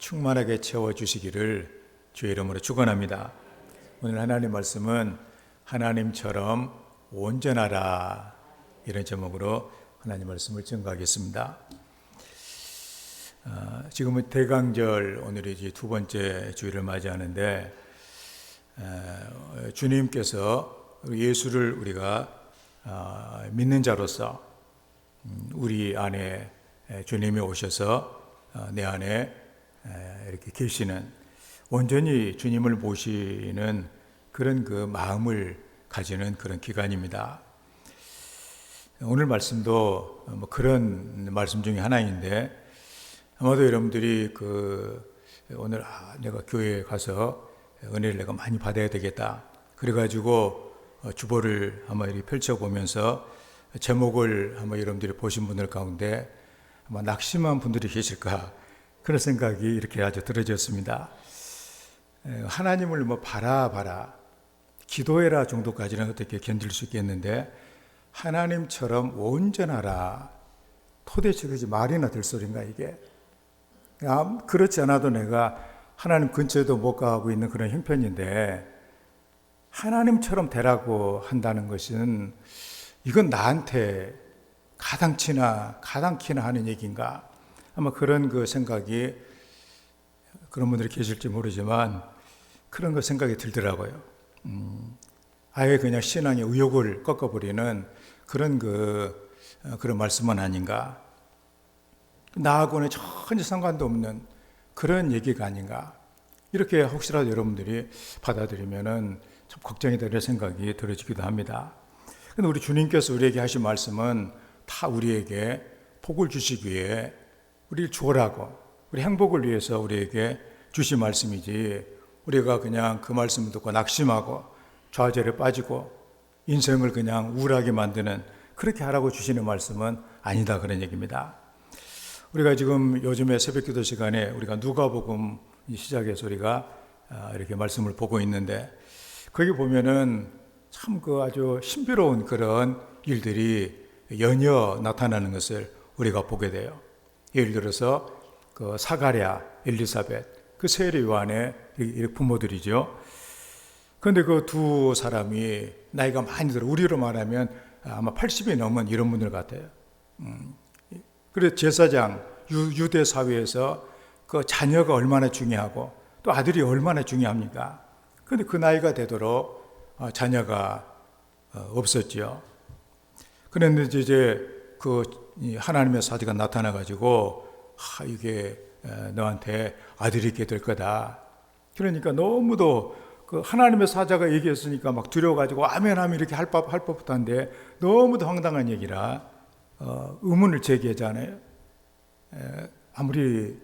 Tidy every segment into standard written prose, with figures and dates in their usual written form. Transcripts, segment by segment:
충만하게 채워주시기를 주의 이름으로 축원합니다. 오늘 하나님 말씀은 하나님처럼 온전하라, 이런 제목으로 하나님 말씀을 증거하겠습니다. 지금은 대강절, 오늘이 이제 두 번째 주일을 맞이하는데, 주님께서 예수를 우리가 믿는 자로서 우리 안에 주님이 오셔서 내 안에 이렇게 계시는, 온전히 주님을 모시는 그런 그 마음을 가지는 그런 기간입니다. 오늘 말씀도 뭐 그런 말씀 중에 하나인데, 아마도 여러분들이 오늘 내가 교회에 가서 은혜를 내가 많이 받아야 되겠다, 그래가지고 주보를 한번 이렇게 펼쳐보면서 제목을 한번 여러분들이 보신 분들 가운데 아마 낙심한 분들이 계실까, 그런 생각이 이렇게 아주 들어졌습니다. 하나님을 바라 기도해라 정도까지는 어떻게 견딜 수 있겠는데, 하나님처럼 온전하라, 도대체 그게 말이나 될 소린가 이게? 그렇지 않아도 내가 하나님 근처에도 못 가고 있는 그런 형편인데, 하나님처럼 되라고 한다는 것은 이건 나한테 가당키나 하는 얘기인가? 아마 그런 그 생각이, 그런 분들이 계실지 모르지만 그런 거 생각이 들더라고요. 아예 그냥 신앙의 의욕을 꺾어버리는 그런 말씀은 아닌가? 나하고는 전혀 상관도 없는 그런 얘기가 아닌가? 이렇게 혹시라도 여러분들이 받아들이면은 참 걱정이 되는 생각이 들어지기도 합니다. 근데 우리 주님께서 우리에게 하신 말씀은 다 우리에게 복을 주시기 위해 우리를 주어라고, 우리 행복을 위해서 우리에게 주신 말씀이지, 우리가 그냥 그 말씀을 듣고 낙심하고 좌절에 빠지고 인생을 그냥 우울하게 만드는, 그렇게 하라고 주시는 말씀은 아니다, 그런 얘기입니다. 우리가 지금 요즘에 새벽기도 시간에 우리가 누가복음 시작해서 우리가 이렇게 말씀을 보고 있는데, 거기 보면은 참 아주 신비로운 그런 일들이 연이어 나타나는 것을 우리가 보게 돼요. 예를 들어서 사가랴, 엘리사벳, 세례 요한의 부모들이죠. 그런데 그 두 사람이 나이가 많이 들어, 우리로 말하면 아마 80이 넘은 이런 분들 같아요. 그래서 제사장, 유대 사회에서 그 자녀가 얼마나 중요하고 또 아들이 얼마나 중요합니까? 그런데 그 나이가 되도록 자녀가 없었죠. 그런데 이제 하나님의 사자가 나타나가지고, 이게 너한테 아들이 있게 될 거다. 그러니까 너무도 하나님의 사자가 얘기했으니까 막 두려워가지고 아멘 하면 이렇게 할 법한데, 너무도 황당한 얘기라 의문을 제기하잖아요. 아무리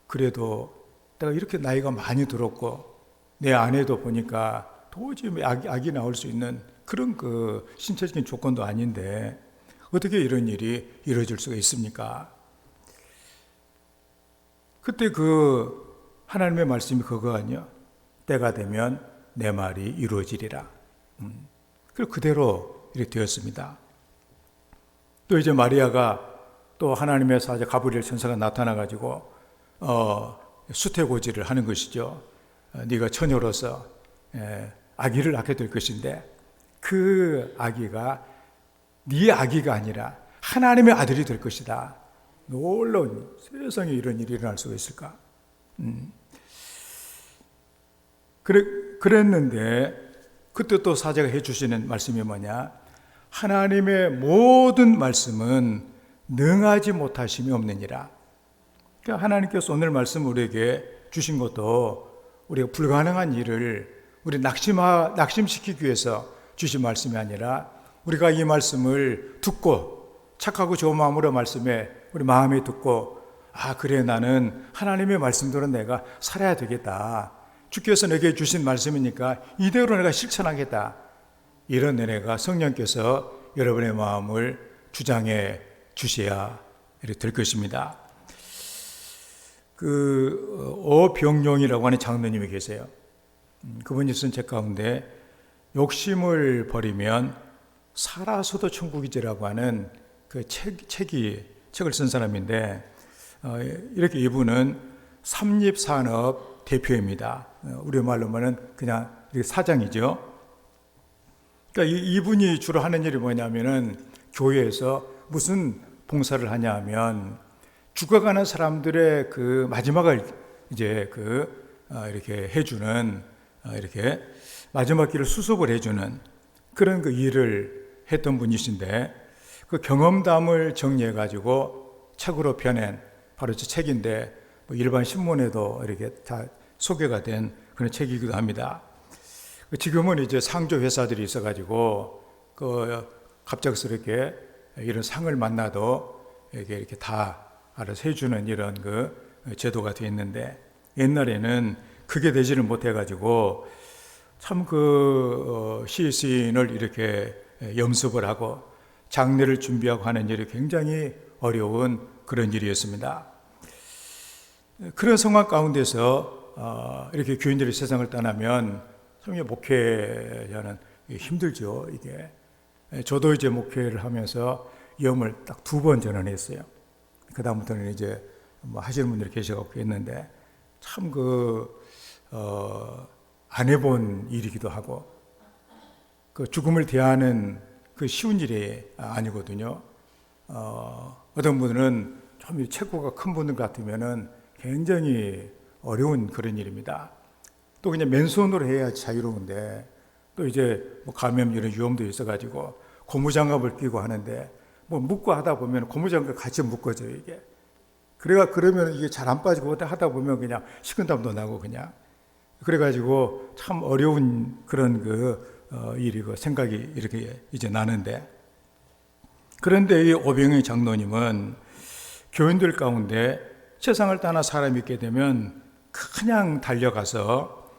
그래도 내가 이렇게 나이가 많이 들었고 내 아내도 보니까 도저히 아기 나올 수 있는 그런 신체적인 조건도 아닌데 어떻게 이런 일이 이루어질 수가 있습니까? 그때 하나님의 말씀이 그거 아니요? 때가 되면 내 말이 이루어지리라. 그리고 그대로 이렇게 되었습니다. 또 이제 마리아가 또 하나님의 사자 가브리엘 천사가 나타나가지고 수태고지를 하는 것이죠. 네가 처녀로서 아기를 낳게 될 것인데, 그 아기가 네 아기가 아니라 하나님의 아들이 될 것이다. 놀라운, 세상에 이런 일이 일어날 수가 있을까? 그랬는데 그때 또 사자가 해주시는 말씀이 뭐냐? 하나님의 모든 말씀은 능하지 못하심이 없느니라. 그러니까 하나님께서 오늘 말씀 우리에게 주신 것도 우리가 불가능한 일을 우리 낙심시키기 위해서 주신 말씀이 아니라, 우리가 이 말씀을 듣고 착하고 좋은 마음으로 말씀에 우리 마음에 듣고, 그래, 나는 하나님의 말씀대로 내가 살아야 되겠다, 주께서 내게 주신 말씀이니까 이대로 내가 실천하겠다, 이런 은혜가 성령께서 여러분의 마음을 주장해 주셔야 될 것입니다. 어병용이라고 하는 장로님이 계세요. 그분이 쓴 책 가운데 욕심을 버리면 살아서도 천국이지라고 하는 책을 쓴 사람인데, 이렇게 이분은 삼립산업 대표입니다. 우리말로 말하면 그냥 사장이죠. 그러니까 이분이 주로 하는 일이 뭐냐면은 교회에서 무슨 봉사를 하냐 하면 죽어가는 사람들의 그 마지막을 이제 이렇게 해주는, 이렇게 마지막 길을 수습을 해주는 그런 그 일을 했던 분이신데, 그 경험담을 정리해 가지고 책으로 펴낸 바로 저 책인데, 뭐 일반 신문에도 이렇게 다 소개가 된 그런 책이기도 합니다. 지금은 이제 상조 회사들이 있어 가지고 갑작스럽게 이런 상을 만나도 이렇게 다 알아서 해주는 이런 제도가 되어 있는데, 옛날에는 그게 되지를 못해 가지고 참 시신을 이렇게 염습을 하고 장례를 준비하고 하는 일이 굉장히 어려운 그런 일이었습니다. 그런 상황 가운데서 이렇게 교인들이 세상을 떠나면 참 목회자는 힘들죠. 이게 저도 이제 목회를 하면서 염을 딱 2번 전환했어요. 그 다음부터는 이제 뭐 하시는 분들이 계셔갖고 했는데, 참 안 해본 일이기도 하고, 그 죽음을 대하는 그 쉬운 일이 아니거든요. 어떤 분은 좀 체구가 큰 분들 같으면은 굉장히 어려운 그런 일입니다. 또 그냥 맨손으로 해야 자유로운데, 또 이제 뭐 감염 이런 위험도 있어가지고 고무장갑을 끼고 하는데, 뭐 묶고 하다 보면 고무장갑 같이 묶어져요, 이게. 그러면 이게 잘 안 빠지고 하다 보면 그냥 식은땀도 나고 그냥. 그래가지고 참 어려운 그런 일이고 생각이 이렇게 이제 나는데, 그런데 이 오병희 장로님은 교인들 가운데 세상을 떠나 사람이 있게 되면 그냥 달려가서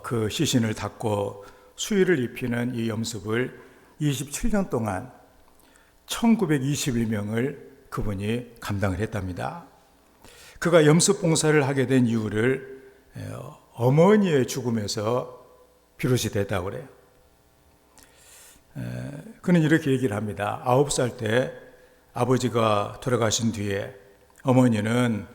그 시신을 닦고 수의를 입히는 이 염습을 27년 동안 1921명을 그분이 감당을 했답니다. 그가 염습 봉사를 하게 된 이유를 어머니의 죽음에서 비롯이 됐다고 그래요. 그는 이렇게 얘기를 합니다. 9살 때 아버지가 돌아가신 뒤에 어머니는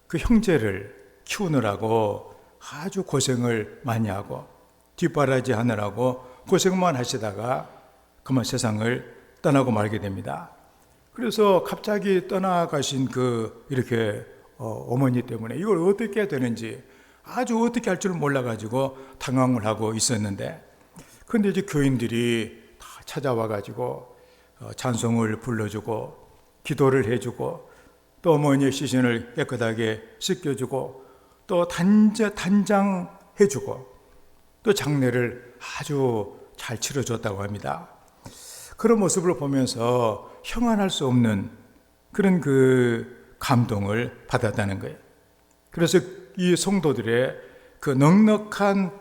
그 형제를 키우느라고 아주 고생을 많이 하고 뒷바라지 하느라고 고생만 하시다가 그만 세상을 떠나고 말게 됩니다. 그래서 갑자기 떠나가신 이렇게 어머니 때문에 이걸 어떻게 해야 되는지 아주 어떻게 할 줄 몰라가지고 당황을 하고 있었는데, 그런데 이제 교인들이 다 찾아와가지고 찬송을 불러주고 기도를 해주고 또 어머니의 시신을 깨끗하게 씻겨주고 또 단장해주고 또 장례를 아주 잘 치러줬다고 합니다. 그런 모습을 보면서 형언할 수 없는 그런 감동을 받았다는 거예요. 그래서 이 성도들의 그 넉넉한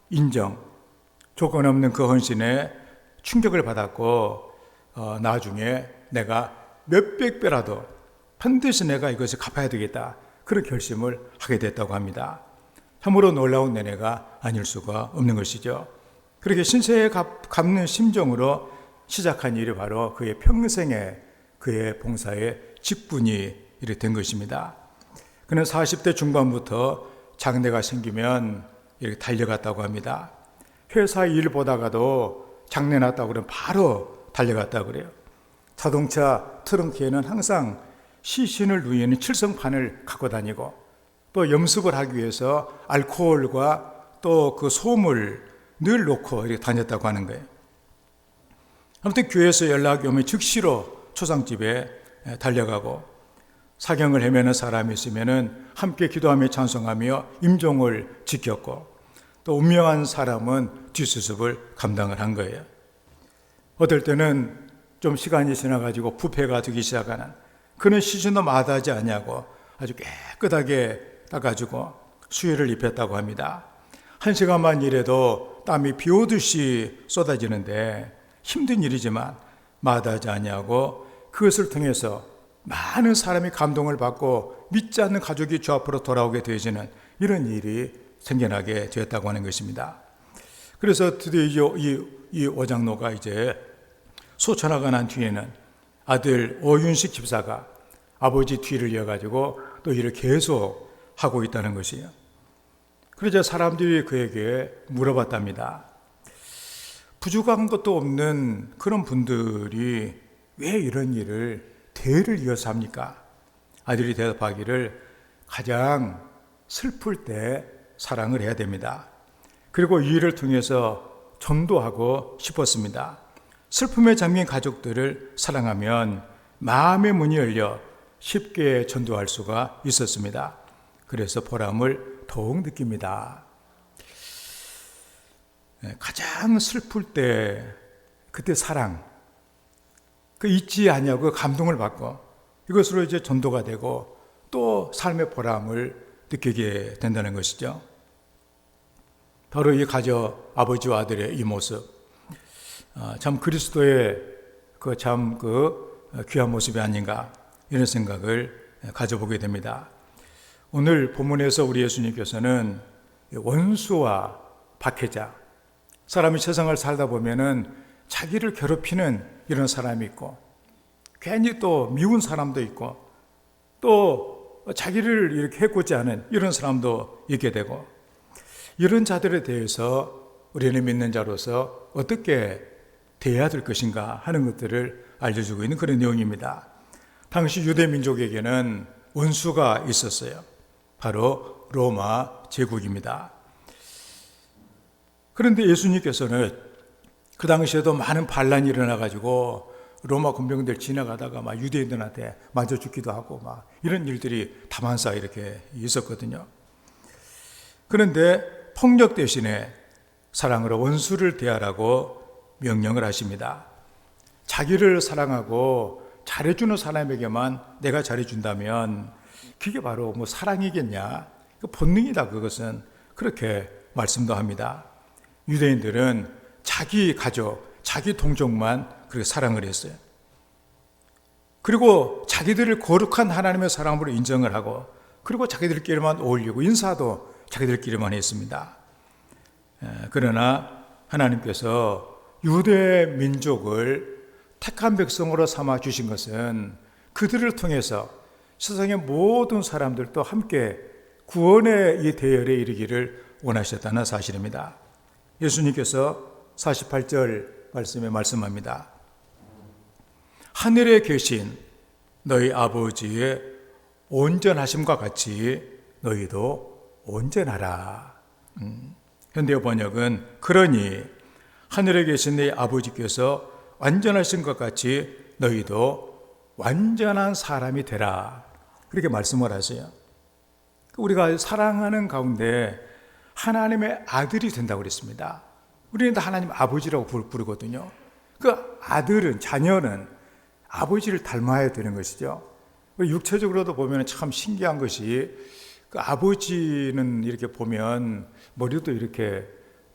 인정, 조건 없는 그 헌신에 충격을 받았고, 나중에 내가 몇백 배라도 반드시 내가 이것을 갚아야 되겠다, 그런 결심을 하게 됐다고 합니다. 참으로 놀라운 은혜가 아닐 수가 없는 것이죠. 그렇게 신세에 갚는 심정으로 시작한 일이 바로 그의 평생의 그의 봉사의 직분이 이렇게 된 것입니다. 그는 40대 중반부터 장례가 생기면 이렇게 달려갔다고 합니다. 회사 일 보다가도 장례 났다고 그러면 바로 달려갔다고 그래요. 자동차 트렁크에는 항상 시신을 누이는 칠성판을 갖고 다니고, 또 염습을 하기 위해서 알코올과 또 그 솜을 늘 놓고 이렇게 다녔다고 하는 거예요. 아무튼 교회에서 연락이 오면 즉시로 초상집에 달려가고, 사경을 헤매는 사람이 있으면 함께 기도하며 찬송하며 임종을 지켰고, 또 운명한 사람은 뒷수습을 감당을 한 거예요. 어떨 때는 좀 시간이 지나가지고 부패가 되기 시작하는 그는 시신도 마다하지 않냐고 아주 깨끗하게 닦아주고 수의를 입혔다고 합니다. 1시간만 일해도 땀이 비 오듯이 쏟아지는데 힘든 일이지만 마다하지 않냐고 그것을 통해서 많은 사람이 감동을 받고 믿지 않는 가족이 주 앞으로 돌아오게 되어지는 이런 일이 생겨나게 되었다고 하는 것입니다. 그래서 드디어 이 오장로가 이제 소천하가 난 뒤에는 아들 오윤식 집사가 아버지 뒤를 이어가지고 또 일을 계속 하고 있다는 것이에요. 그러자 사람들이 그에게 물어봤답니다. 부족한 것도 없는 그런 분들이 왜 이런 일을 대를 이어서 합니까? 아들이 대답하기를 가장 슬플 때 사랑을 해야 됩니다. 그리고 이 일을 통해서 전도하고 싶었습니다. 슬픔에 잠긴 가족들을 사랑하면 마음의 문이 열려 쉽게 전도할 수가 있었습니다. 그래서 보람을 더욱 느낍니다. 가장 슬플 때 그때 사랑, 그 잊지 아니하고 감동을 받고 이것으로 이제 전도가 되고 또 삶의 보람을 느끼게 된다는 것이죠. 바로 이 가족 아버지와 아들의 이 모습, 참 그리스도의 그 귀한 모습이 아닌가 이런 생각을 가져보게 됩니다. 오늘 본문에서 우리 예수님께서는 원수와 박해자, 사람이 세상을 살다 보면은 자기를 괴롭히는 이런 사람이 있고 괜히 또 미운 사람도 있고 또 자기를 이렇게 해코지 않은 이런 사람도 있게 되고 이런 자들에 대해서 우리는 믿는 자로서 어떻게 대해야 될 것인가 하는 것들을 알려주고 있는 그런 내용입니다. 당시 유대 민족에게는 원수가 있었어요. 바로 로마 제국입니다. 그런데 예수님께서는 그 당시에도 많은 반란이 일어나가지고 로마 군병들 지나가다가 막 유대인들한테 맞아 죽기도 하고 막 이런 일들이 다만사 이렇게 있었거든요. 그런데 폭력 대신에 사랑으로 원수를 대하라고 명령을 하십니다. 자기를 사랑하고 잘해주는 사람에게만 내가 잘해준다면 그게 바로 뭐 사랑이겠냐? 그 본능이다 그것은 그렇게 말씀도 합니다. 유대인들은 자기 가족, 자기 동족만 그렇게 사랑을 했어요. 그리고 자기들을 거룩한 하나님의 사랑으로 인정을 하고 그리고 자기들끼리만 어울리고 인사도 자기들끼리만 했습니다. 그러나 하나님께서 유대 민족을 택한 백성으로 삼아 주신 것은 그들을 통해서 세상의 모든 사람들도 함께 구원의 이 대열에 이르기를 원하셨다는 사실입니다. 예수님께서 48절 말씀에 말씀합니다. 하늘에 계신 너희 아버지의 온전하심과 같이 너희도 온전하라. 현대어 번역은 그러니 하늘에 계신 네 아버지께서 완전하신 것 같이 너희도 완전한 사람이 되라. 그렇게 말씀을 하세요. 우리가 사랑하는 가운데 하나님의 아들이 된다고 그랬습니다. 우리는 다 하나님 아버지라고 부르거든요. 그 아들은, 자녀는 아버지를 닮아야 되는 것이죠. 육체적으로도 보면 참 신기한 것이 그 아버지는 이렇게 보면 머리도 이렇게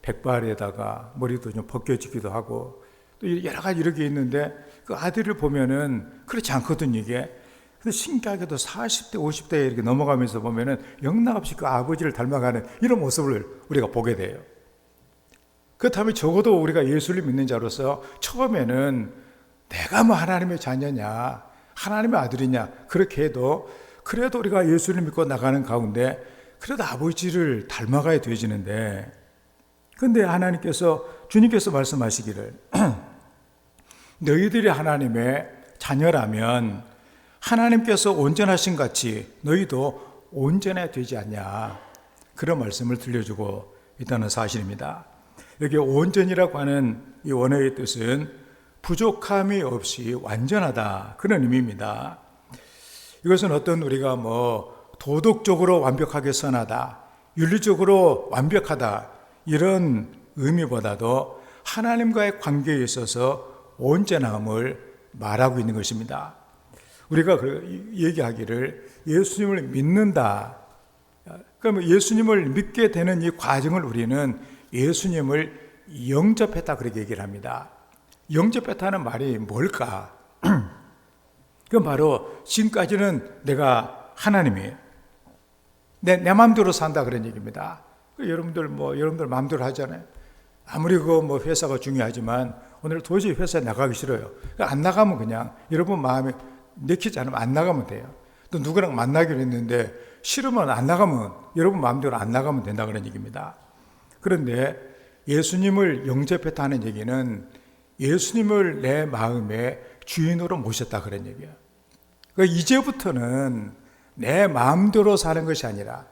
백발에다가 머리도 좀 벗겨지기도 하고 또 여러 가지 이렇게 있는데 그 아들을 보면은 그렇지 않거든요, 이게. 근데 신기하게도 40대, 50대에 이렇게 넘어가면서 보면은 영락없이 그 아버지를 닮아가는 이런 모습을 우리가 보게 돼요. 그렇다면 적어도 우리가 예수를 믿는 자로서 처음에는 내가 뭐 하나님의 자녀냐, 하나님의 아들이냐, 그렇게 해도 그래도 우리가 예수를 믿고 나가는 가운데 그래도 아버지를 닮아가야 되지는데 근데 주님께서 말씀하시기를 너희들이 하나님의 자녀라면 하나님께서 온전하신 같이 너희도 온전해야 되지 않냐 그런 말씀을 들려주고 있다는 사실입니다. 여기 온전이라고 하는 이 원어의 뜻은 부족함이 없이 완전하다 그런 의미입니다. 이것은 어떤 우리가 도덕적으로 완벽하게 선하다, 윤리적으로 완벽하다 이런 의미보다도 하나님과의 관계에 있어서 온전함을 말하고 있는 것입니다. 우리가 얘기하기를 예수님을 믿는다. 그러면 예수님을 믿게 되는 이 과정을 우리는 예수님을 영접했다 그렇게 얘기를 합니다. 영접했다는 말이 뭘까? 그건 바로 지금까지는 내가 하나님이에요. 내 마음대로 산다 그런 얘기입니다. 여러분들 마음대로 하잖아요. 아무리 회사가 중요하지만 오늘 도저히 회사에 나가기 싫어요. 안 나가면 그냥 여러분 마음에 내키지 않으면 안 나가면 돼요. 또 누구랑 만나기로 했는데 싫으면 안 나가면, 여러분 마음대로 안 나가면 된다 그런 얘기입니다. 그런데 예수님을 영접했다는 얘기는 예수님을 내 마음의 주인으로 모셨다 그런 얘기예요. 그러니까 이제부터는 내 마음대로 사는 것이 아니라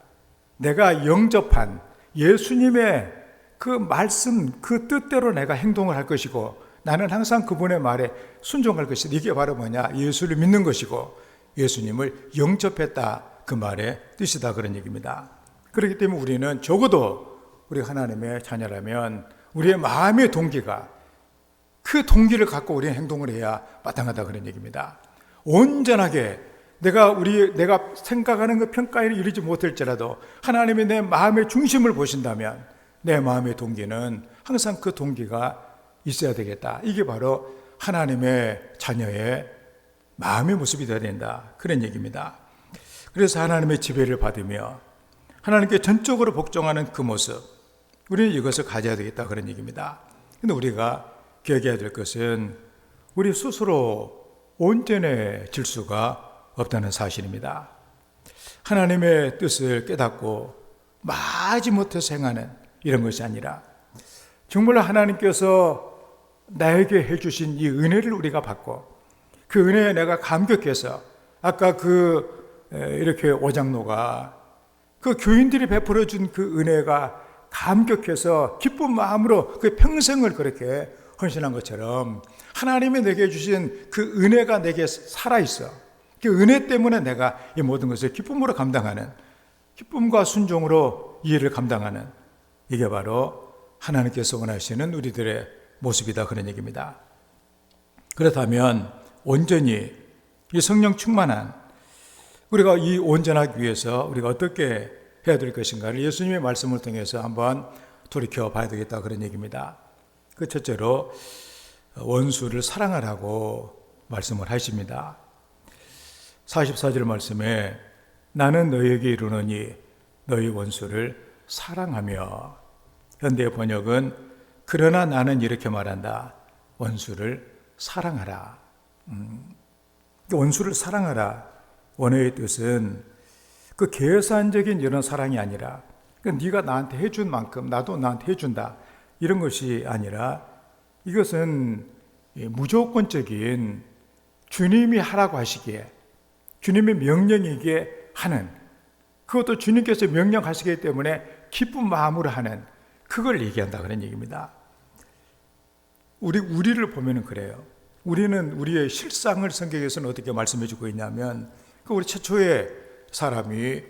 내가 영접한 예수님의 그 말씀, 그 뜻대로 내가 행동을 할 것이고, 나는 항상 그분의 말에 순종할 것이다. 이게 바로 뭐냐? 예수를 믿는 것이고 예수님을 영접했다, 그 말의 뜻이다 그런 얘기입니다. 그렇기 때문에 우리는 적어도 우리 하나님의 자녀라면 우리의 마음의 동기가, 그 동기를 갖고 우리는 행동을 해야 마땅하다 그런 얘기입니다. 온전하게 내가 생각하는 그 평가에 이르지 못할지라도 하나님이 내 마음의 중심을 보신다면 내 마음의 동기는 항상 그 동기가 있어야 되겠다. 이게 바로 하나님의 자녀의 마음의 모습이 되어야 된다, 그런 얘기입니다. 그래서 하나님의 지배를 받으며 하나님께 전적으로 복종하는 그 모습, 우리는 이것을 가져야 되겠다 그런 얘기입니다. 근데 우리가 기억해야 될 것은 우리 스스로 온전해질 수가 없다는 사실입니다. 하나님의 뜻을 깨닫고 마지못해서 행하는 이런 것이 아니라 정말 하나님께서 나에게 해주신 이 은혜를 우리가 받고 그 은혜에 내가 감격해서, 아까 이렇게 오장로가 그 교인들이 베풀어 준 그 은혜가 감격해서 기쁜 마음으로 그 평생을 그렇게 헌신한 것처럼 하나님이 내게 주신 그 은혜가 내게 살아있어. 그 은혜 때문에 내가 이 모든 것을 기쁨으로 감당하는, 기쁨과 순종으로 이 일을 감당하는, 이게 바로 하나님께서 원하시는 우리들의 모습이다 그런 얘기입니다. 그렇다면 온전히 이 성령 충만한 우리가 이 온전하기 위해서 우리가 어떻게 해야 될 것인가를 예수님의 말씀을 통해서 한번 돌이켜 봐야 되겠다 그런 얘기입니다. 그 첫째로 원수를 사랑하라고 말씀을 하십니다. 44절 말씀에 나는 너희에게 이르노니 너희 원수를 사랑하며, 현대 번역은 그러나 나는 이렇게 말한다. 원수를 사랑하라. 원수를 사랑하라. 원어의 뜻은 그 계산적인 이런 사랑이 아니라 네가 나한테 해준 만큼 나도 나한테 해준다, 이런 것이 아니라 이것은 무조건적인 주님이 하라고 하시기에, 주님의 명령이기에 하는, 그것도 주님께서 명령하시기 때문에 기쁜 마음으로 하는, 그걸 얘기한다 그런 얘기입니다. 우리를 보면은 그래요. 우리는 우리의 실상을 성경에서는 어떻게 말씀해 주고 있냐면, 우리 최초의 사람이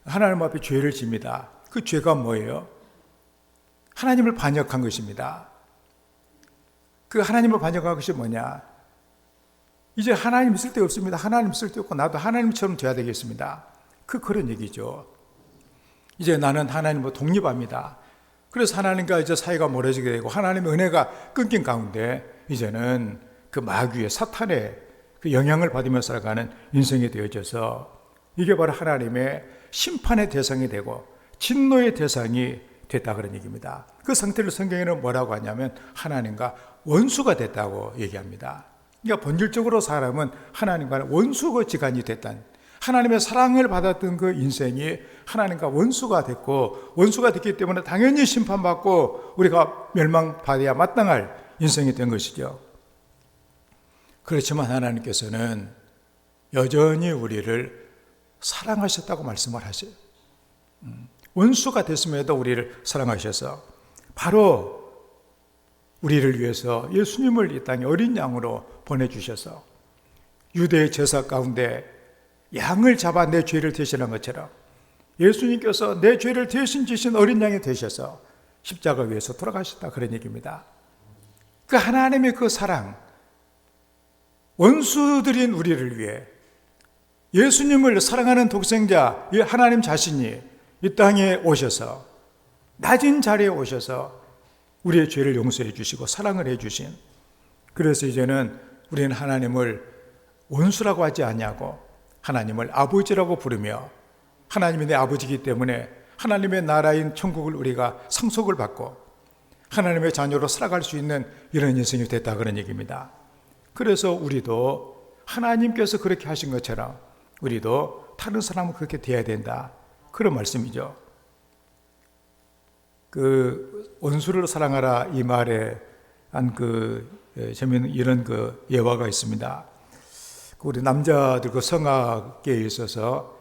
하나님 앞에 죄를 집니다. 그 죄가 뭐예요? 하나님을 반역한 것입니다. 그 하나님을 반역한 것이 뭐냐? 이제 하나님 있을 데 없습니다. 하나님 있을 데 없고 나도 하나님처럼 돼야 되겠습니다. 그런 얘기죠. 이제 나는 하나님과 독립합니다. 그래서 하나님과 이제 사이가 멀어지게 되고 하나님의 은혜가 끊긴 가운데 이제는 그 마귀의 사탄의 그 영향을 받으면서 살아가는 인생이 되어져서 이게 바로 하나님의 심판의 대상이 되고 진노의 대상이 됐다 그런 얘기입니다. 그 상태를 성경에는 뭐라고 하냐면 하나님과 원수가 됐다고 얘기합니다. 그러니까 본질적으로 사람은 하나님과 원수가 지간이 됐다는, 하나님의 사랑을 받았던 그 인생이 하나님과 원수가 됐고, 원수가 됐기 때문에 당연히 심판받고 우리가 멸망받아야 마땅할 인생이 된 것이죠. 그렇지만 하나님께서는 여전히 우리를 사랑하셨다고 말씀을 하세요. 원수가 됐음에도 우리를 사랑하셔서 바로 우리를 위해서 예수님을 이 땅에 어린 양으로 보내주셔서 유대의 제사 가운데 양을 잡아 내 죄를 대신한 것처럼 예수님께서 내 죄를 대신 지신 어린 양이 되셔서 십자가 위에서 돌아가셨다 그런 얘기입니다. 그 하나님의 그 사랑, 원수들인 우리를 위해 예수님을 사랑하는 독생자 하나님 자신이 이 땅에 오셔서 낮은 자리에 오셔서 우리의 죄를 용서해 주시고 사랑을 해 주신, 그래서 이제는 우리는 하나님을 원수라고 하지 않냐고 하나님을 아버지라고 부르며, 하나님이 내 아버지이기 때문에 하나님의 나라인 천국을 우리가 상속을 받고 하나님의 자녀로 살아갈 수 있는 이런 인생이 됐다 그런 얘기입니다. 그래서 우리도 하나님께서 그렇게 하신 것처럼 우리도 다른 사람은 그렇게 돼야 된다. 그런 말씀이죠. 그 원수를 사랑하라 이 말에 한 재미있는 이런 예화가 있습니다. 우리 남자들 성악계에 있어서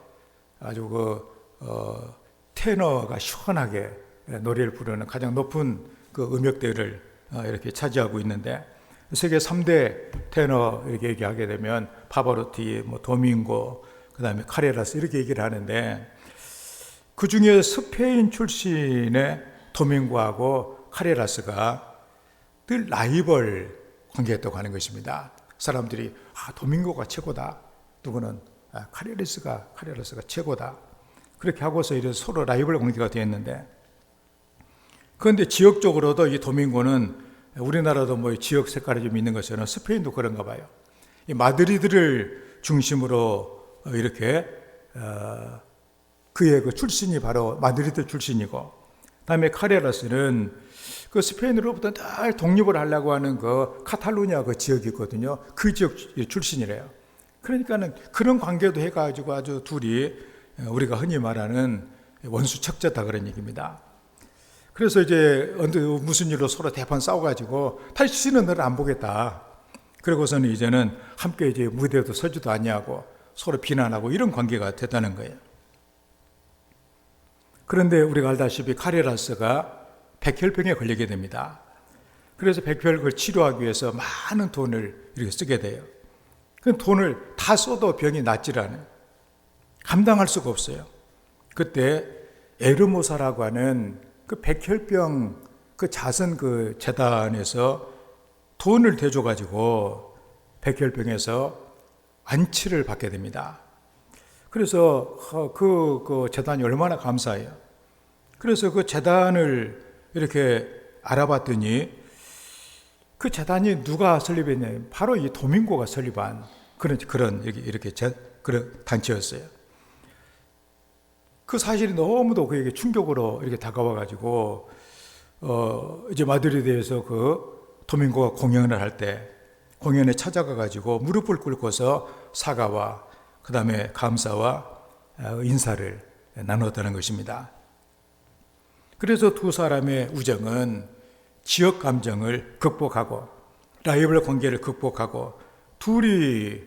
아주 테너가 시원하게 노래를 부르는 가장 높은 음역대를 이렇게 차지하고 있는데, 세계 3대 테너 이렇게 얘기하게 되면 파바로티, 도밍고, 그 다음에 카레라스 이렇게 얘기를 하는데, 그 중에 스페인 출신의 도밍고하고 카레라스가 늘 라이벌 관계였다고 하는 것입니다. 사람들이 도밍고가 최고다, 누구는 카레라스가 최고다, 그렇게 하고서 이제 서로 라이벌 관계가 되었는데, 그런데 지역적으로도 이 도밍고는 우리나라도 지역 색깔이 좀 있는 것처럼 스페인도 그런가 봐요. 이 마드리드를 중심으로 이렇게 그의 출신이 바로 마드리드 출신이고, 그다음에 카레라스는 스페인으로부터 늘 독립을 하려고 하는 카탈루냐 지역이 있거든요. 그 지역 출신이래요. 그러니까는 그런 관계도 해가지고 아주 둘이 우리가 흔히 말하는 원수 척자다 그런 얘기입니다. 그래서 이제 무슨 일로 서로 대판 싸워가지고 다시는 너를 안 보겠다. 그러고서는 이제는 함께 이제 무대에도 서지도 않냐고 서로 비난하고 이런 관계가 됐다는 거예요. 그런데 우리가 알다시피 카레라스가 백혈병에 걸리게 됩니다. 그래서 백혈을 치료하기 위해서 많은 돈을 이렇게 쓰게 돼요. 그 돈을 다 써도 병이 낫질 않아요. 감당할 수가 없어요. 그때 에르모사라고 하는 백혈병 자선 재단에서 돈을 대줘가지고 백혈병에서 완치를 받게 됩니다. 그래서 그 재단이 얼마나 감사해요. 그래서 그 재단을 이렇게 알아봤더니 그 재단이 누가 설립했냐, 바로 이 도밍고가 설립한 그런 그런 단체였어요. 그 사실이 너무도 그에게 충격으로 이렇게 다가와가지고 이제 마드리드에서 도밍고가 공연을 할 때 공연에 찾아가가지고 무릎을 꿇고서 사과와 그 다음에 감사와 인사를 나눴다는 것입니다. 그래서 두 사람의 우정은 지역 감정을 극복하고 라이벌 관계를 극복하고 둘이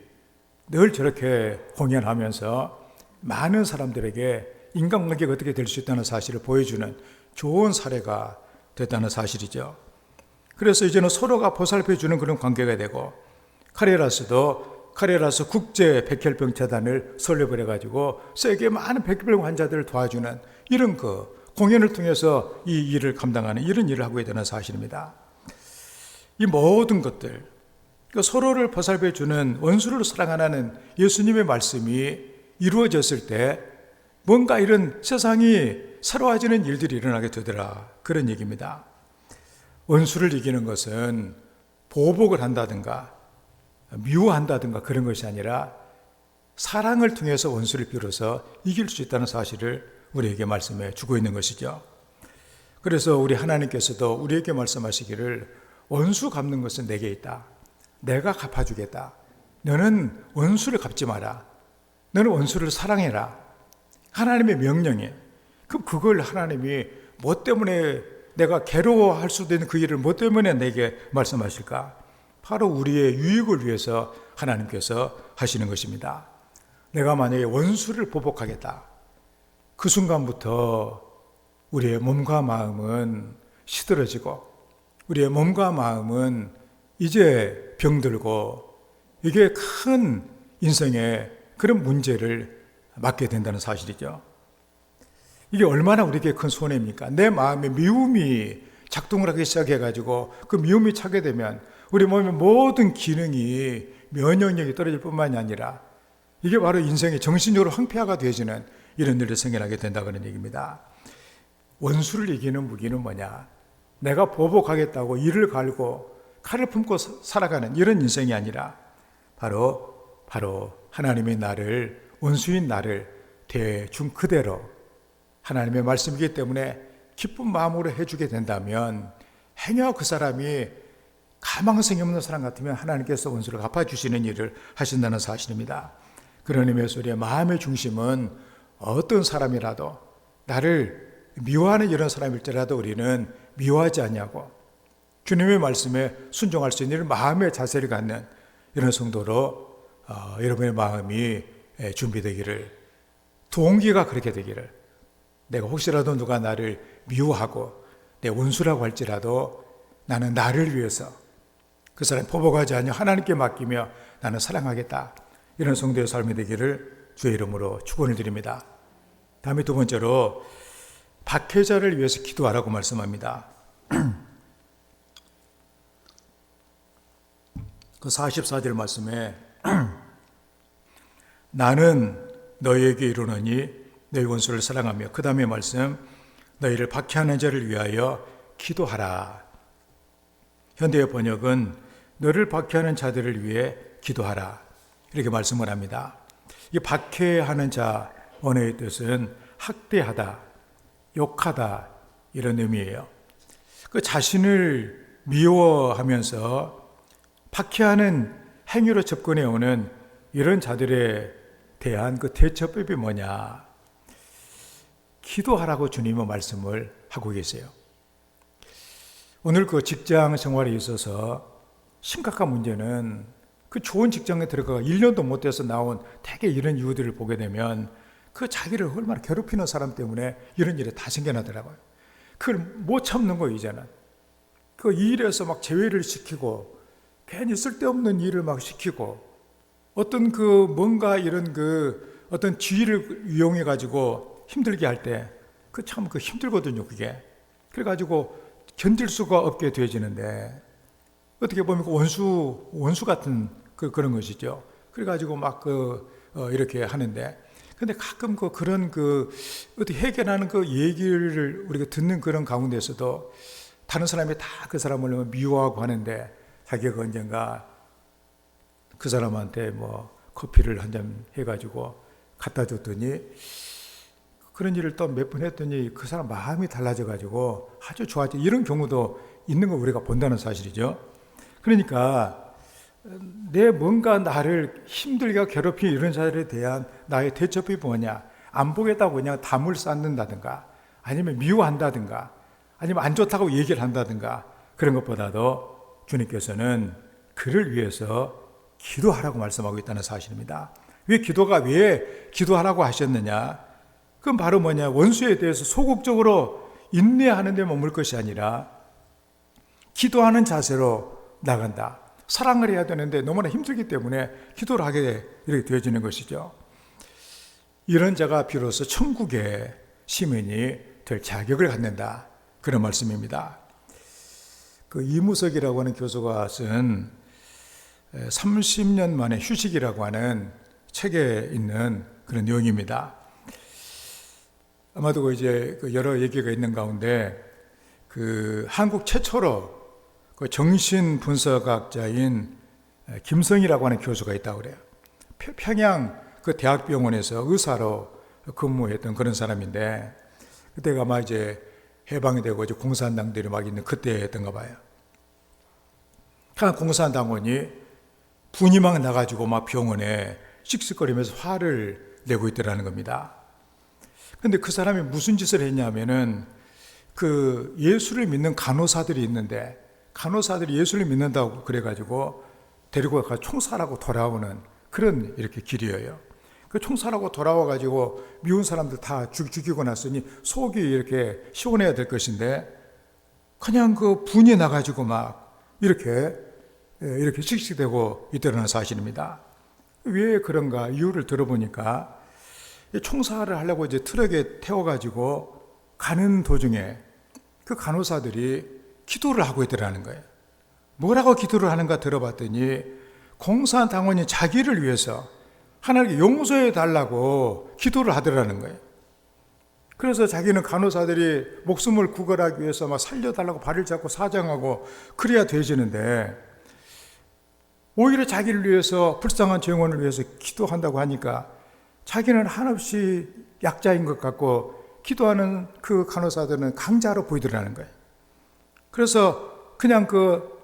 늘 저렇게 공연하면서 많은 사람들에게 인간관계가 어떻게 될 수 있다는 사실을 보여주는 좋은 사례가 됐다는 사실이죠. 그래서 이제는 서로가 보살펴주는 그런 관계가 되고, 카레라스 국제 백혈병 재단을 설립을 해가지고 세계 많은 백혈병 환자들을 도와주는 이런 공연을 통해서 이 일을 감당하는 이런 일을 하고 있다는 사실입니다. 이 모든 것들, 서로를 보살펴주는 원수를 사랑하는 예수님의 말씀이 이루어졌을 때 뭔가 이런 세상이 새로워지는 일들이 일어나게 되더라, 그런 얘기입니다. 원수를 이기는 것은 보복을 한다든가 미워한다든가 그런 것이 아니라 사랑을 통해서 원수를 비로소 이길 수 있다는 사실을 우리에게 말씀해 주고 있는 것이죠. 그래서 우리 하나님께서도 우리에게 말씀하시기를 원수 갚는 것은 내게 있다. 내가 갚아주겠다. 너는 원수를 갚지 마라. 너는 원수를 사랑해라. 하나님의 명령이에요. 그럼 그걸 하나님이 뭐 때문에 내가 괴로워할 수도 있는 그 일을 뭐 때문에 내게 말씀하실까? 바로 우리의 유익을 위해서 하나님께서 하시는 것입니다. 내가 만약에 원수를 보복하겠다. 그 순간부터 우리의 몸과 마음은 시들어지고 우리의 몸과 마음은 이제 병들고 이게 큰 인생의 그런 문제를 맞게 된다는 사실이죠. 이게 얼마나 우리에게 큰 손해입니까? 내 마음에 미움이 작동을 하기 시작해가지고 그 미움이 차게 되면 우리 몸의 모든 기능이 면역력이 떨어질 뿐만이 아니라 이게 바로 인생의 정신적으로 황폐화가 되어지는 이런 일이 생겨나게 된다는 얘기입니다. 원수를 이기는 무기는 뭐냐? 내가 보복하겠다고 이를 갈고 칼을 품고 살아가는 이런 인생이 아니라 바로 하나님의 나를, 원수인 나를 대해준 그대로 하나님의 말씀이기 때문에 기쁜 마음으로 해주게 된다면 행여 그 사람이 가망성이 없는 사람 같으면 하나님께서 원수를 갚아주시는 일을 하신다는 사실입니다. 그런 의미에서 우리의 마음의 중심은 어떤 사람이라도 나를 미워하는 이런 사람일지라도 우리는 미워하지 않냐고 주님의 말씀에 순종할 수 있는 이런 마음의 자세를 갖는 이런 성도로 여러분의 마음이 준비되기를, 동기가 그렇게 되기를, 내가 혹시라도 누가 나를 미워하고 내 원수라고 할지라도 나는 나를 위해서 그 사람 포복하지 않으며 하나님께 맡기며 나는 사랑하겠다, 이런 성도의 삶이 되기를 주의 이름으로 축원을 드립니다. 다음에 두 번째로 박해자를 위해서 기도하라고 말씀합니다. 그 44절 말씀에 나는 너희에게 이르노니 너희 원수를 사랑하며, 그 다음에 말씀 너희를 박해하는 자를 위하여 기도하라. 현대의 번역은 너를 박해하는 자들을 위해 기도하라, 이렇게 말씀을 합니다. 이 박해하는 자 언어의 뜻은 학대하다, 욕하다, 이런 의미예요. 그 자신을 미워하면서 박해하는 행위로 접근해 오는 이런 자들에 대한 그 대처법이 뭐냐? 기도하라고 주님은 말씀을 하고 계세요. 오늘 그 직장 생활에 있어서 심각한 문제는 그 좋은 직장에 들어가 1년도 못 돼서 나온 대개 이런 이유들을 보게 되면 그 자기를 얼마나 괴롭히는 사람 때문에 이런 일이 다 생겨나더라고요. 그걸 못 참는 거예요, 이제는. 그 일에서 막 제외를 시키고 괜히 쓸데없는 일을 막 시키고 어떤 그 뭔가 이런 그 어떤 지위를 이용해 가지고 힘들게 할 때 그 참 그 힘들거든요, 그게. 그래 가지고 견딜 수가 없게 되어지는데 어떻게 보면 원수 같은 그런 것이죠. 그래 가지고 막 이렇게 하는데, 근데 가끔 그런 어떻게 해결하는 그 얘기를 우리가 듣는 그런 가운데서도 다른 사람이 다 그 사람을 미워하고 하는데 자기가 언젠가 그 사람한테 뭐 커피를 한 잔 해가지고 갖다 줬더니 그런 일을 또 몇 번 했더니 그 사람 마음이 달라져가지고 아주 좋아져. 이런 경우도 있는 거 우리가 본다는 사실이죠. 그러니까 내 뭔가 나를 힘들게 괴롭히는 이런 자들에 대한 나의 대처법이 뭐냐? 안 보겠다고 그냥 담을 쌓는다든가 아니면 미워한다든가 아니면 안 좋다고 얘기를 한다든가 그런 것보다도 주님께서는 그를 위해서 기도하라고 말씀하고 있다는 사실입니다. 왜 기도하라고 하셨느냐? 그건 바로 뭐냐? 원수에 대해서 소극적으로 인내하는 데 머물 것이 아니라 기도하는 자세로 나간다. 사랑을 해야 되는데 너무나 힘들기 때문에 기도를 하게 이렇게 되어지는 것이죠. 이런 자가 비로소 천국의 시민이 될 자격을 갖는다, 그런 말씀입니다. 그 이무석이라고 하는 교수가 쓴 30년 만에 휴식이라고 하는 책에 있는 그런 내용입니다. 아마도 이제 여러 얘기가 있는 가운데 한국 최초로 정신 분석학자인 김성이라고 하는 교수가 있다고 그래요. 평양 대학병원에서 의사로 근무했던 그런 사람인데, 그때가 아마 이제 해방이 되고 이제 공산당들이 막 있는 그때였던가 봐요. 한 공산당원이 분이 막 나가지고 막 병원에 씩씩거리면서 화를 내고 있더라는 겁니다. 근데 그 사람이 무슨 짓을 했냐면은 그 예수를 믿는 간호사들이 있는데, 간호사들이 예수를 믿는다고 그래가지고 데리고 가서 총살하고 돌아오는 그런 이렇게 길이에요. 그 총살하고 돌아와가지고 미운 사람들 다 죽이고 났으니 속이 이렇게 시원해야 될 것인데 그냥 그 분이 나가지고 막 이렇게 씩씩대고 있다는 사실입니다. 왜 그런가 이유를 들어보니까 총살을 하려고 이제 트럭에 태워가지고 가는 도중에 그 간호사들이 기도를 하고 있더라는 거예요. 뭐라고 기도를 하는가 들어봤더니 공산당원이 자기를 위해서 하나님께 용서해 달라고 기도를 하더라는 거예요. 그래서 자기는 간호사들이 목숨을 구걸하기 위해서 막 살려달라고 발을 잡고 사정하고 그래야 되지는데 오히려 자기를 위해서 불쌍한 죄인을 위해서 기도한다고 하니까 자기는 한없이 약자인 것 같고 기도하는 그 간호사들은 강자로 보이더라는 거예요. 그래서 그냥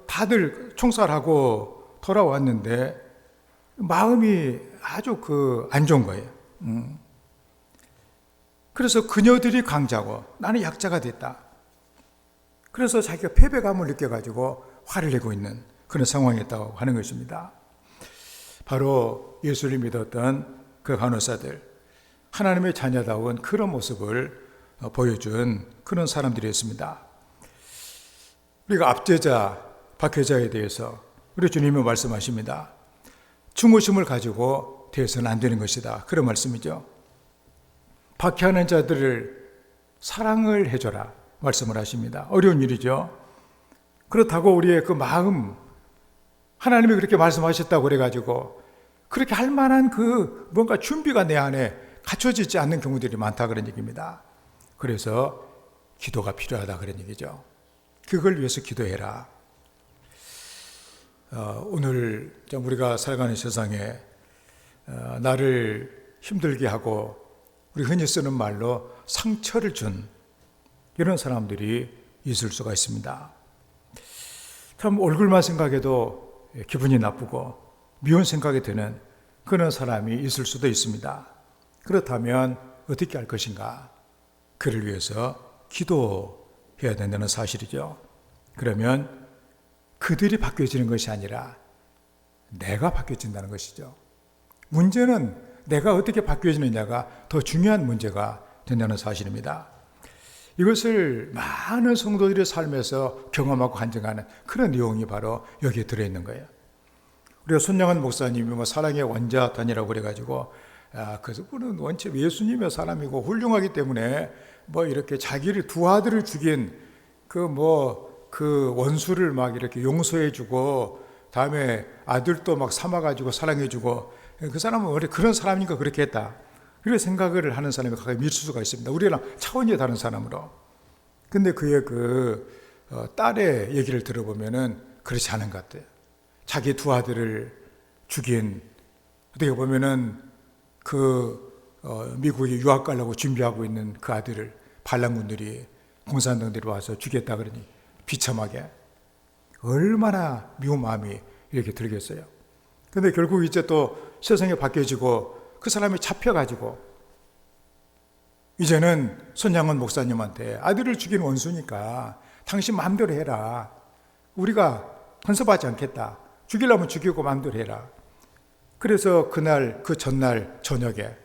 다들 총살하고 돌아왔는데 마음이 아주 안 좋은 거예요. 그래서 그녀들이 강자고 나는 약자가 됐다. 그래서 자기가 패배감을 느껴가지고 화를 내고 있는 그런 상황이었다고 하는 것입니다. 바로 예수를 믿었던 그 간호사들, 하나님의 자녀다운 그런 모습을 보여준 그런 사람들이었습니다. 우리가 압제자 박해자에 대해서 우리 주님이 말씀하십니다. 중후심을 가지고 대해서는 안 되는 것이다. 그런 말씀이죠. 박해하는 자들을 사랑을 해줘라 말씀을 하십니다. 어려운 일이죠. 그렇다고 우리의 그 마음, 하나님이 그렇게 말씀하셨다고 그래가지고 그렇게 할 만한 뭔가 준비가 내 안에 갖춰지지 않는 경우들이 많다 그런 얘기입니다. 그래서 기도가 필요하다 그런 얘기죠. 그걸 위해서 기도해라. 오늘 우리가 살아가는 세상에 나를 힘들게 하고 우리 흔히 쓰는 말로 상처를 준 이런 사람들이 있을 수가 있습니다. 참 얼굴만 생각해도 기분이 나쁘고 미운 생각이 드는 그런 사람이 있을 수도 있습니다. 그렇다면 어떻게 할 것인가? 그를 위해서 기도해야 된다는 사실이죠. 그러면 그들이 바뀌어지는 것이 아니라 내가 바뀌어진다는 것이죠. 문제는 내가 어떻게 바뀌어지느냐가 더 중요한 문제가 된다는 사실입니다. 이것을 많은 성도들의 삶에서 경험하고 간증하는 그런 내용이 바로 여기에 들어있는 거예요. 우리가 손양원 목사님이 사랑의 원자탄이라고 그래가지고 그분은 원체 예수님의 사람이고 훌륭하기 때문에 이렇게 자기를 두 아들을 죽인 그 원수를 막 이렇게 용서해주고 다음에 아들도 막 삼아가지고 사랑해주고 그 사람은 원래 그런 사람이니까 그렇게 했다. 이런 생각을 하는 사람이 가끔 있을 수가 있습니다. 우리랑 차원이 다른 사람으로. 근데 그의 딸의 얘기를 들어보면은 그렇지 않은 것 같아요. 자기 두 아들을 죽인, 어떻게 보면은 미국에 유학 가려고 준비하고 있는 그 아들을 반란군들이 공산당들이 와서 죽였다 그러니 비참하게 얼마나 미운 마음이 이렇게 들겠어요. 근데 결국 이제 또 세상이 바뀌어지고 그 사람이 잡혀가지고 이제는 손양원 목사님한테 아들을 죽인 원수니까 당신 마음대로 해라. 우리가 간섭하지 않겠다. 죽이려면 죽이고 마음대로 해라. 그래서 그 전날 저녁에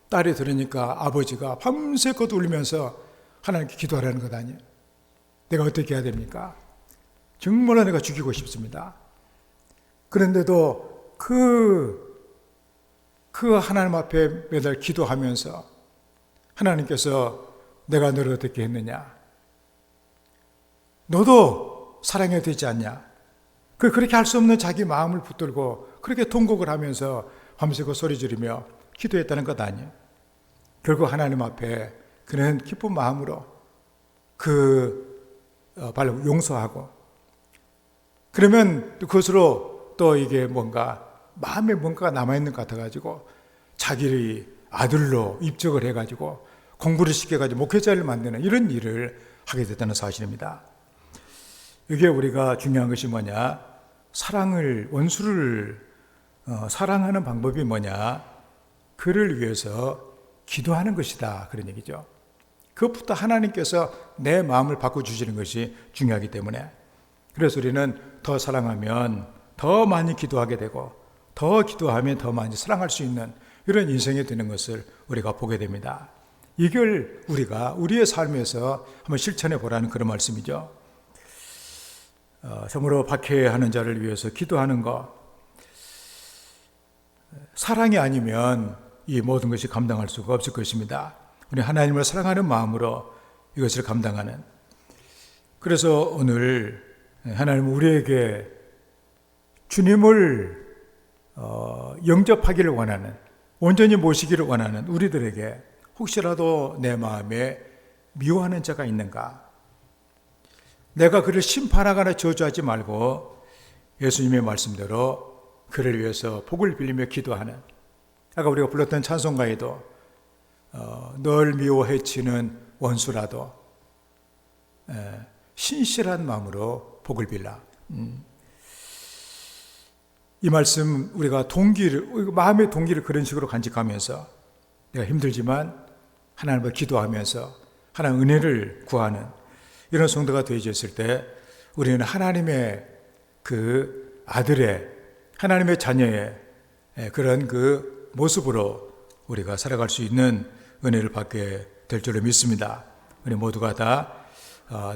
딸이 들으니까 아버지가 밤새껏 울면서 하나님께 기도하라는 것 아니에요. 내가 어떻게 해야 됩니까? 정말로 내가 죽이고 싶습니다. 그런데도 그 하나님 앞에 매달 기도하면서 하나님께서 내가 너를 어떻게 했느냐? 너도 사랑해야 되지 않냐? 그렇게 할 수 없는 자기 마음을 붙들고 그렇게 통곡을 하면서 밤새고 소리 지르며 기도했다는 것 아니에요. 결국 하나님 앞에 그는 기쁜 마음으로 바로 용서하고 그러면 그것으로 또 이게 마음에 뭔가가 남아있는 것 같아가지고 자기의 아들로 입적을 해가지고 공부를 시켜가지고 목회자를 만드는 이런 일을 하게 됐다는 사실입니다. 이게 우리가 중요한 것이 뭐냐? 원수를 사랑하는 방법이 뭐냐? 그를 위해서 기도하는 것이다. 그런 얘기죠. 그것부터 하나님께서 내 마음을 바꿔주시는 것이 중요하기 때문에 그래서 우리는 더 사랑하면 더 많이 기도하게 되고 더 기도하면 더 많이 사랑할 수 있는 이런 인생이 되는 것을 우리가 보게 됩니다. 이걸 우리가 우리의 삶에서 한번 실천해 보라는 그런 말씀이죠. 참으로 박해하는 자를 위해서 기도하는 것, 사랑이 아니면 이 모든 것이 감당할 수가 없을 것입니다. 우리 하나님을 사랑하는 마음으로 이것을 감당하는. 그래서 오늘 하나님은 우리에게 주님을 영접하기를 원하는, 온전히 모시기를 원하는 우리들에게 혹시라도 내 마음에 미워하는 자가 있는가? 내가 그를 심판하거나 저주하지 말고 예수님의 말씀대로 그를 위해서 복을 빌리며 기도하는, 아까 우리가 불렀던 찬송가에도 널 미워 해치는 원수라도 신실한 마음으로 복을 빌라. 이 말씀 우리가 마음의 동기를 그런 식으로 간직하면서 내가 힘들지만 하나님과 기도하면서 하나님 은혜를 구하는 이런 성도가 되어졌을 때 우리는 하나님의 그 아들의 하나님의 자녀의 그런 그 모습으로 우리가 살아갈 수 있는 은혜를 받게 될 줄로 믿습니다. 우리 모두가 다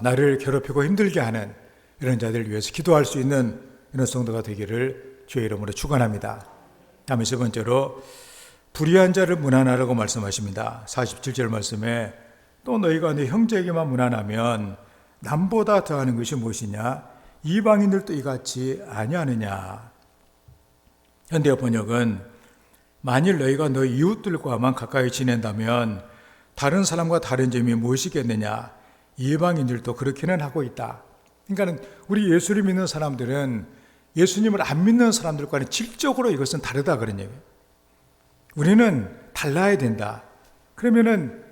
나를 괴롭히고 힘들게 하는 이런 자들을 위해서 기도할 수 있는 이런 성도가 되기를 주의 이름으로 축원합니다. 다음에 세 번째로 불의한 자를 문안하라고 말씀하십니다. 47절 말씀에 또 너희가 네 형제에게만 문안하면 남보다 더하는 것이 무엇이냐? 이방인들도 이같이 아니하느냐? 현대 번역은 만일 너희가 너희 이웃들과만 가까이 지낸다면 다른 사람과 다른 점이 무엇이겠느냐? 이방인들도 그렇게는 하고 있다. 그러니까 우리 예수를 믿는 사람들은 예수님을 안 믿는 사람들과는 질적으로 이것은 다르다 그런 얘기예요. 우리는 달라야 된다. 그러면은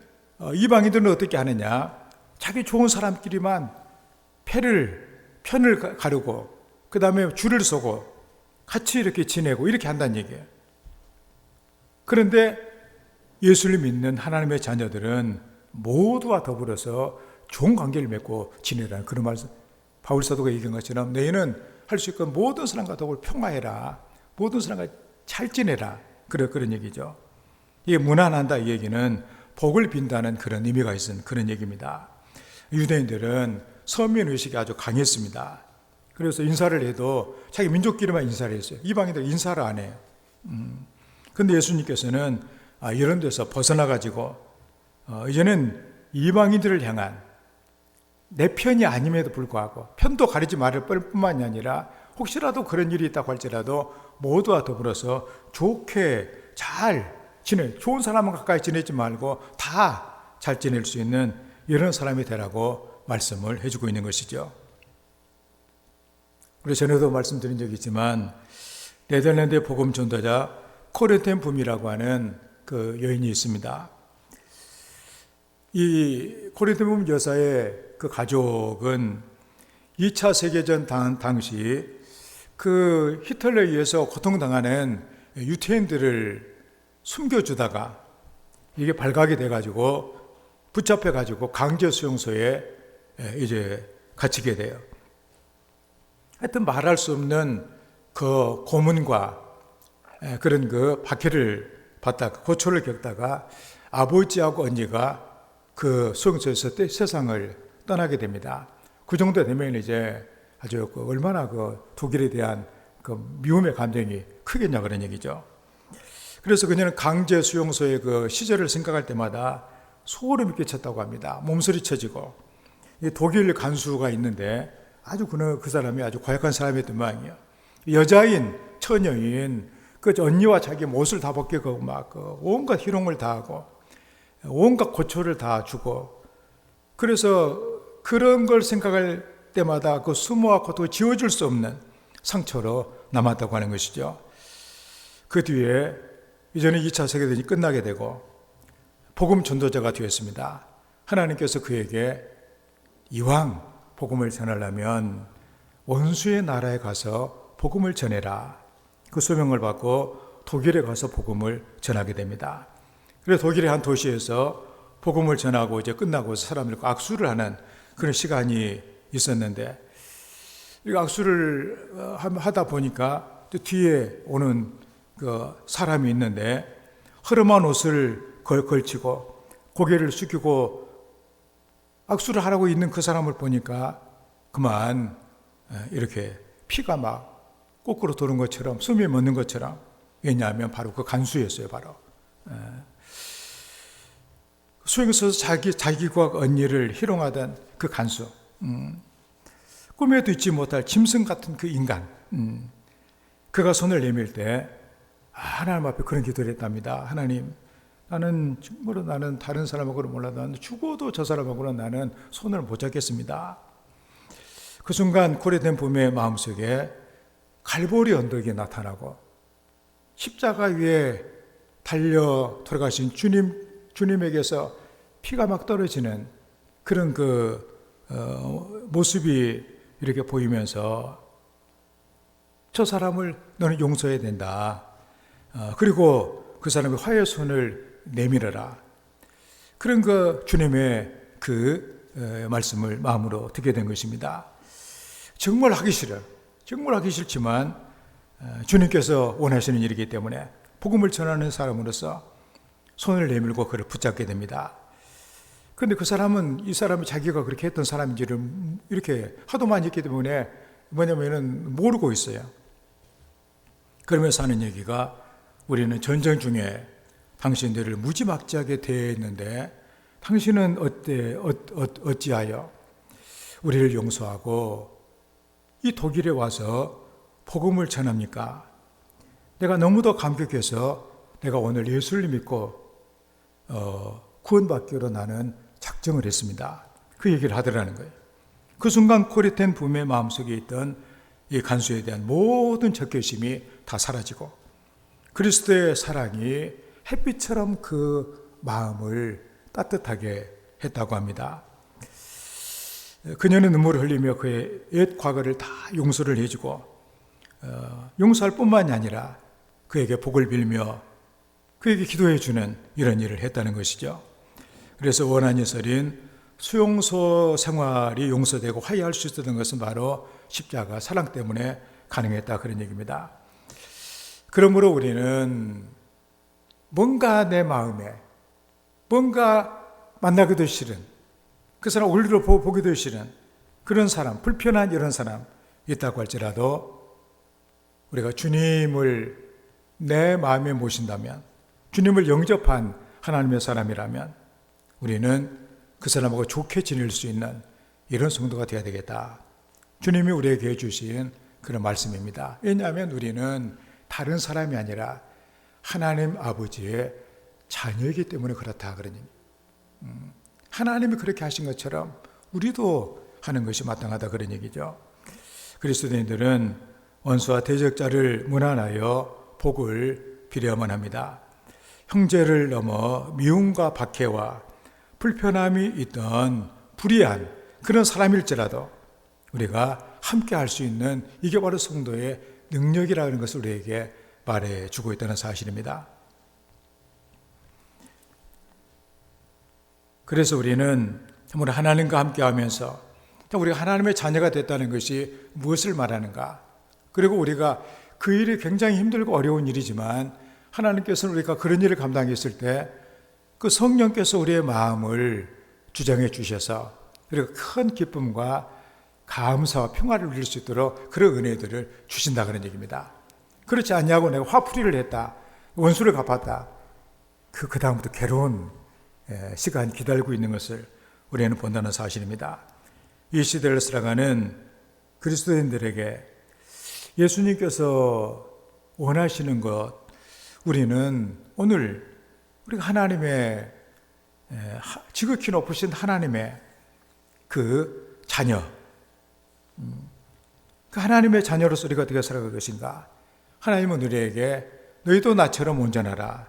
이방인들은 어떻게 하느냐? 자기 좋은 사람끼리만 편을 가르고 그 다음에 줄을 서고 같이 이렇게 지내고 이렇게 한다는 얘기예요. 그런데 예수를 믿는 하나님의 자녀들은 모두와 더불어서 좋은 관계를 맺고 지내라는 그런 말씀. 바울 사도가 얘기한 것처럼 너희는 할 수 있건 모든 사람과 더불어 평화해라. 모든 사람과 잘 지내라. 그런 얘기죠. 이게 무난한다 이 얘기는 복을 빈다는 그런 의미가 있는 그런 얘기입니다. 유대인들은 서민 의식이 아주 강했습니다. 그래서 인사를 해도 자기 민족끼리만 인사를 했어요. 이방인들 인사를 안 해요. 그런데 예수님께서는 이런 데서 벗어나가지고 이제는 이방인들을 향한 내 편이 아님에도 불구하고 편도 가리지 말을 뿐만이 아니라 혹시라도 그런 일이 있다고 할지라도 모두와 더불어서 좋게 잘 좋은 사람은 가까이 지내지 말고 다 잘 지낼 수 있는 이런 사람이 되라고 말씀을 해주고 있는 것이죠. 우리 전에도 말씀드린 적이 있지만 네덜란드의 복음 전도자 코렌텐 붐이라고 하는 그 여인이 있습니다. 이 코렌텐 붐 여사의 그 가족은 2차 세계전 당시 그 히틀러에 의해서 고통당하는 유태인들을 숨겨주다가 이게 발각이 돼가지고 붙잡혀가지고 강제 수용소에 이제 갇히게 돼요. 하여튼 말할 수 없는 그 고문과 그런 그 박해를 받다가 고초를 겪다가 아버지하고 언니가 그 수용소에서 세상을 떠나게 됩니다. 그 정도 되면 이제 아주 얼마나 그 독일에 대한 그 미움의 감정이 크겠냐 그런 얘기죠. 그래서 그녀는 강제 수용소의 그 시절을 생각할 때마다 소름이 끼쳤다고 합니다. 몸서리쳐지고 독일 간수가 있는데 아주 그 사람이 아주 고약한 사람이었던 모양이에요. 여자인 처녀인 그 언니와 자기 옷을 다 벗기고 막 온갖 희롱을 다 하고 온갖 고초를 다 주고 그래서 그런 걸 생각할 때마다 그 수모와 고통을 지워줄 수 없는 상처로 남았다고 하는 것이죠. 그 뒤에 이제는 2차 세계대전이 끝나게 되고 복음 전도자가 되었습니다. 하나님께서 그에게 이왕 복음을 전하려면 원수의 나라에 가서 복음을 전해라. 그 소명을 받고 독일에 가서 복음을 전하게 됩니다. 그래서 독일의 한 도시에서 복음을 전하고 이제 끝나고 사람들과 악수를 하는 그런 시간이 있었는데 이 악수를 하다 보니까 또 뒤에 오는 그 사람이 있는데 허름한 옷을 걸치고 고개를 숙이고 악수를 하라고 있는 그 사람을 보니까 그만 이렇게 피가 막 거꾸로 도는 것처럼 숨이 멎는 것처럼 왜냐하면 바로 그 간수였어요. 바로 수용소에서 자기과 언니를 희롱하던 그 간수 꿈에도 잊지 못할 짐승 같은 그 인간 그가 손을 내밀 때 하나님 앞에 그런 기도를 했답니다. 하나님 나는 다른 사람하고는 몰라도 나는 죽어도 저 사람하고는 나는 손을 못 잡겠습니다. 그 순간 코렌텐 붐의 마음속에 갈보리 언덕이 나타나고 십자가 위에 달려 돌아가신 주님에게서 피가 막 떨어지는 그런 모습이 이렇게 보이면서 저 사람을 너는 용서해야 된다. 그리고 그 사람의 화해 손을 내밀어라. 그런 주님의 말씀을 마음으로 듣게 된 것입니다. 정말 하기 싫어요. 정말 하기 싫지만 주님께서 원하시는 일이기 때문에 복음을 전하는 사람으로서 손을 내밀고 그를 붙잡게 됩니다. 그런데 그 사람은 이 사람이 자기가 그렇게 했던 사람인지를 이렇게 하도 많이 했기 때문에 뭐냐면은 모르고 있어요. 그러면서 하는 얘기가 우리는 전쟁 중에 당신들을 무지막지하게 대했는데 당신은 어찌하여 우리를 용서하고 이 독일에 와서 복음을 전합니까? 내가 너무도 감격해서 내가 오늘 예수를 믿고 구원받기로 나는 작정을 했습니다. 그 얘기를 하더라는 거예요. 그 순간 코리텐 부모의 마음속에 있던 이 간수에 대한 모든 적개심이 다 사라지고 그리스도의 사랑이 햇빛처럼 그 마음을 따뜻하게 했다고 합니다. 그녀는 눈물을 흘리며 그의 옛 과거를 다 용서를 해주고 용서할 뿐만이 아니라 그에게 복을 빌며 그에게 기도해 주는 이런 일을 했다는 것이죠. 그래서 원한이설인 수용소 생활이 용서되고 화해할 수 있었던 것은 바로 십자가 사랑 때문에 가능했다 그런 얘기입니다. 그러므로 우리는 뭔가 내 마음에 뭔가 만나기도 싫은 그 사람 얼굴을 보기도 싫은 그런 사람, 불편한 이런 사람 있다고 할지라도 우리가 주님을 내 마음에 모신다면 주님을 영접한 하나님의 사람이라면 우리는 그 사람하고 좋게 지낼 수 있는 이런 성도가 되어야 되겠다. 주님이 우리에게 해주신 그런 말씀입니다. 왜냐하면 우리는 다른 사람이 아니라 하나님 아버지의 자녀이기 때문에 그렇다 그런 얘기. 하나님이 그렇게 하신 것처럼 우리도 하는 것이 마땅하다 그런 얘기죠. 그리스도인들은 원수와 대적자를 무난하여 복을 빌어야만 합니다. 형제를 넘어 미움과 박해와 불편함이 있던 불의한 그런 사람일지라도 우리가 함께 할 수 있는 이게 바로 성도의 능력이라는 것을 우리에게 말해주고 있다는 사실입니다. 그래서 우리는 정말 하나님과 함께 하면서 우리가 하나님의 자녀가 됐다는 것이 무엇을 말하는가? 그리고 우리가 그 일이 굉장히 힘들고 어려운 일이지만 하나님께서는 우리가 그런 일을 감당했을 때 그 성령께서 우리의 마음을 주장해 주셔서 그리고 큰 기쁨과 감사와 평화를 누릴 수 있도록 그런 은혜들을 주신다 그런 얘기입니다. 그렇지 않냐고 내가 화풀이를 했다. 원수를 갚았다. 그 다음부터 괴로운 시간이 기다리고 있는 것을 우리는 본다는 사실입니다. 이 시대를 살아가는 그리스도인들에게 예수님께서 원하시는 것, 우리는 오늘 우리가 하나님의 지극히 높으신 하나님의 그 자녀, 그 하나님의 자녀로서 우리가 어떻게 살아갈 것인가? 하나님은 우리에게 너희도 나처럼 온전하라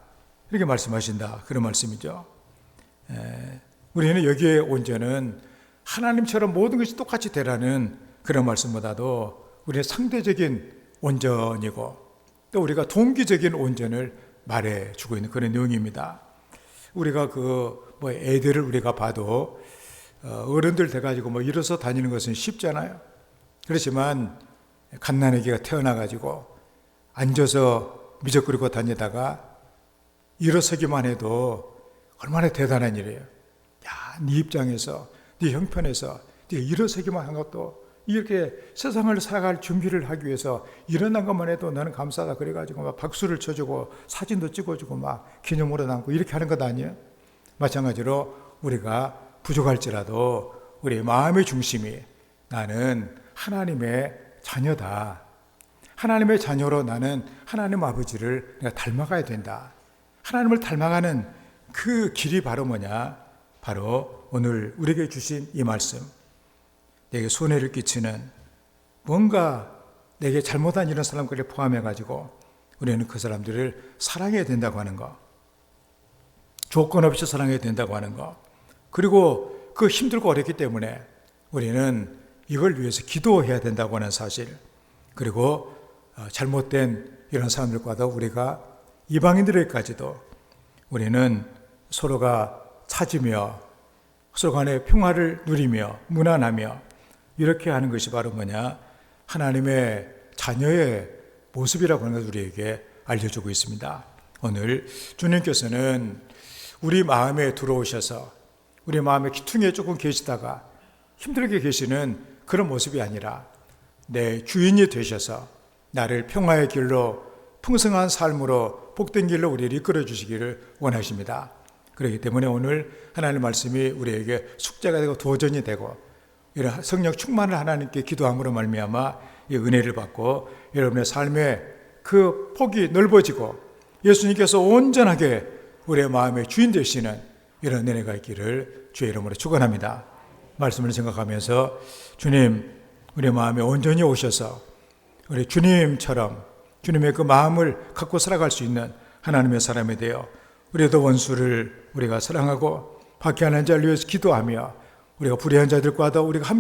이렇게 말씀하신다 그런 말씀이죠. 우리는 여기에 온전은 하나님처럼 모든 것이 똑같이 되라는 그런 말씀보다도 우리의 상대적인 온전이고 또 우리가 동기적인 온전을 말해주고 있는 그런 내용입니다. 우리가 애들을 우리가 봐도 어른들 돼가지고 일어서 다니는 것은 쉽잖아요. 그렇지만 갓난아기가 태어나가지고 앉아서 미적거리고 다니다가 일어서기만 해도 얼마나 대단한 일이에요. 야, 네 입장에서, 네 형편에서 네가 일어서기만 한 것도 이렇게 세상을 살아갈 준비를 하기 위해서 일어난 것만 해도 나는 감사하다 그래가지고 막 박수를 쳐주고 사진도 찍어주고 막 기념으로 남고 이렇게 하는 것 아니에요? 마찬가지로 우리가 부족할지라도 우리의 마음의 중심이 나는 하나님의 자녀다. 하나님의 자녀로 나는 하나님 아버지를 내가 닮아가야 된다. 하나님을 닮아가는 그 길이 바로 뭐냐? 바로 오늘 우리에게 주신 이 말씀. 내게 손해를 끼치는 뭔가 내게 잘못한 이런 사람들을 포함해가지고 우리는 그 사람들을 사랑해야 된다고 하는 거. 조건 없이 사랑해야 된다고 하는 거. 그리고 그 힘들고 어렵기 때문에 우리는 이걸 위해서 기도해야 된다고 하는 사실. 그리고 잘못된 이런 사람들과도 우리가 이방인들에게까지도 우리는 서로가 찾으며 서로 간의 평화를 누리며 무난하며 이렇게 하는 것이 바로 뭐냐? 하나님의 자녀의 모습이라고 하는 것을 우리에게 알려주고 있습니다. 오늘 주님께서는 우리 마음에 들어오셔서 우리 마음의 기퉁에 조금 계시다가 힘들게 계시는 그런 모습이 아니라 내 주인이 되셔서 나를 평화의 길로 풍성한 삶으로 복된 길로 우리를 이끌어 주시기를 원하십니다. 그렇기 때문에 오늘 하나님의 말씀이 우리에게 숙제가 되고 도전이 되고 이런 성령 충만을 하나님께 기도함으로 말미암아 이 은혜를 받고 여러분의 삶의 그 폭이 넓어지고 예수님께서 온전하게 우리의 마음의 주인 되시는 이런 은혜가 있기를 주의 이름으로 축원합니다. 말씀을 생각하면서 주님 우리 마음에 온전히 오셔서 우리 주님처럼 주님의 그 마음을 갖고 살아갈 수 있는 하나님의 사람이 되어 우리도 원수를 우리가 사랑하고 박해하는 자를 위해서 기도하며 우리가 불의한 자들과도 우리가